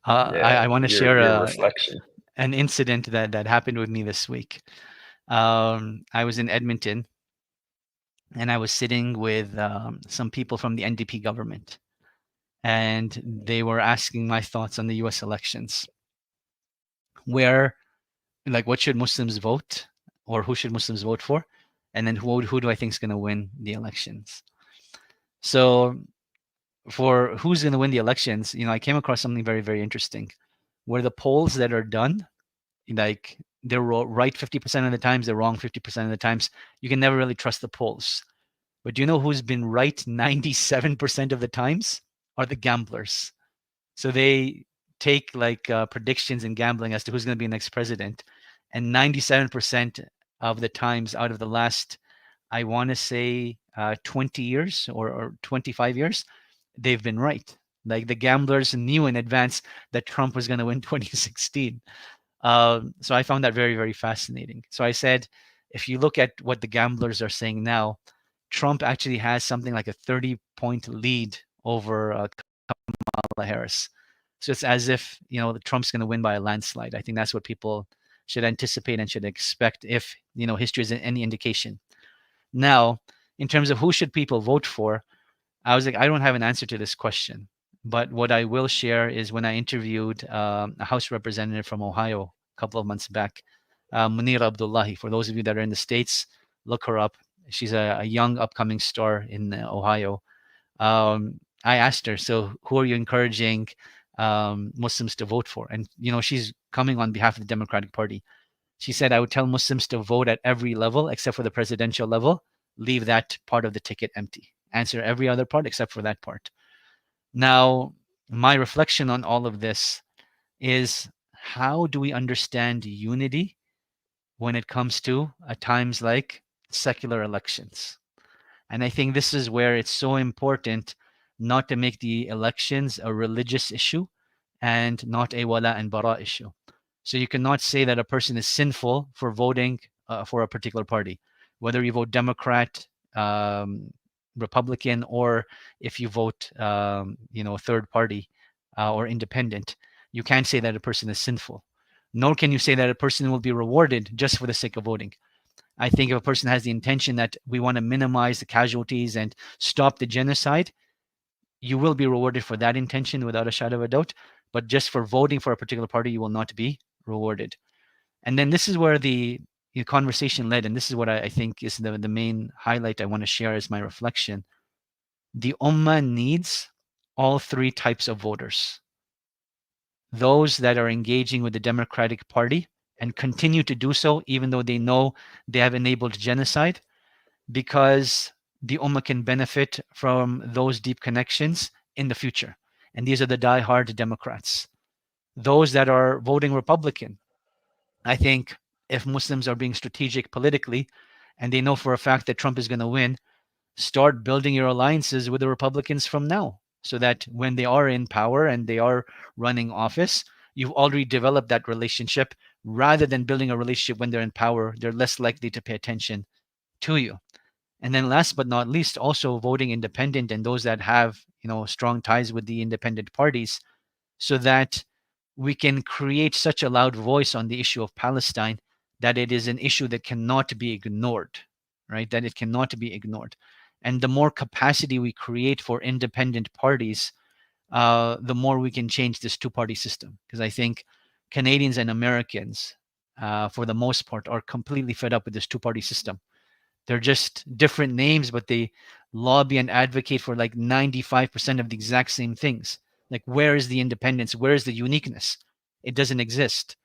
Yeah, I want to share your reflection. an incident that happened with me this week. I was in Edmonton and I was sitting with some people from the NDP government, and they were asking my thoughts on the U.S. elections, where like what should Muslims vote, or who should Muslims vote for, and then who do I think is going to win the elections. So for who's going to win the elections, I came across something very, very interesting, where the polls that are done, like they're right 50% of the times, they're wrong 50% of the times. You can never really trust the polls. But do you know who's been right 97% of the times? Are the gamblers. So they take like predictions in gambling as to who's going to be the next president, and 97% of the times out of the last, I want to say 20 years or 25 years, they've been right. Like the gamblers knew in advance that Trump was going to win 2016. So I found that very, very fascinating. So I said, if you look at what the gamblers are saying now, Trump actually has something like a 30-point lead over Kamala Harris. So it's as if, Trump's going to win by a landslide. I think that's what people should anticipate and should expect if, history is any indication. Now, in terms of who should people vote for, I was like, I don't have an answer to this question. But what I will share is when I interviewed a House representative from Ohio a couple of months back, Munir Abdullahi. For those of you that are in the States, look her up. She's a young upcoming star in Ohio. I asked her, so who are you encouraging Muslims to vote for? And, she's coming on behalf of the Democratic Party. She said, I would tell Muslims to vote at every level except for the presidential level. Leave that part of the ticket empty. Answer every other part except for that part. Now, my reflection on all of this is, how do we understand unity when it comes to at times like secular elections? And I think this is where it's so important not to make the elections a religious issue and not a wala and bara issue. So you cannot say that a person is sinful for voting for a particular party, whether you vote Democrat, Republican, or if you vote, third party or independent. You can't say that a person is sinful. Nor can you say that a person will be rewarded just for the sake of voting. I think if a person has the intention that we want to minimize the casualties and stop the genocide, you will be rewarded for that intention without a shadow of a doubt. But just for voting for a particular party, you will not be rewarded. And then this is where the conversation led, and this is what I think is the main highlight I want to share as my reflection. The Ummah needs all three types of voters. Those that are engaging with the Democratic Party and continue to do so, even though they know they have enabled genocide, because the Ummah can benefit from those deep connections in the future. And these are the die-hard Democrats. Those that are voting Republican, I think if Muslims are being strategic politically and they know for a fact that Trump is going to win, start building your alliances with the Republicans from now, so that when they are in power and they are running office, you've already developed that relationship. Rather than building a relationship when they're in power, they're less likely to pay attention to you. And then last but not least, also voting independent and those that have, strong ties with the independent parties, so that we can create such a loud voice on the issue of Palestine that it is an issue that cannot be ignored, right? That it cannot be ignored. And the more capacity we create for independent parties, the more we can change this two-party system. Because I think Canadians and Americans, for the most part, are completely fed up with this two-party system. They're just different names, but they lobby and advocate for like 95% of the exact same things. Like, where is the independence? Where is the uniqueness? It doesn't exist.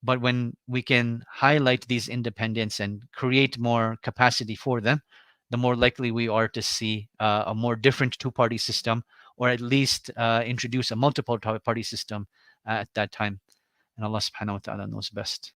But when we can highlight these independents and create more capacity for them, the more likely we are to see a more different two-party system, or at least introduce a multiple party system at that time. And Allah subhanahu wa ta'ala knows best.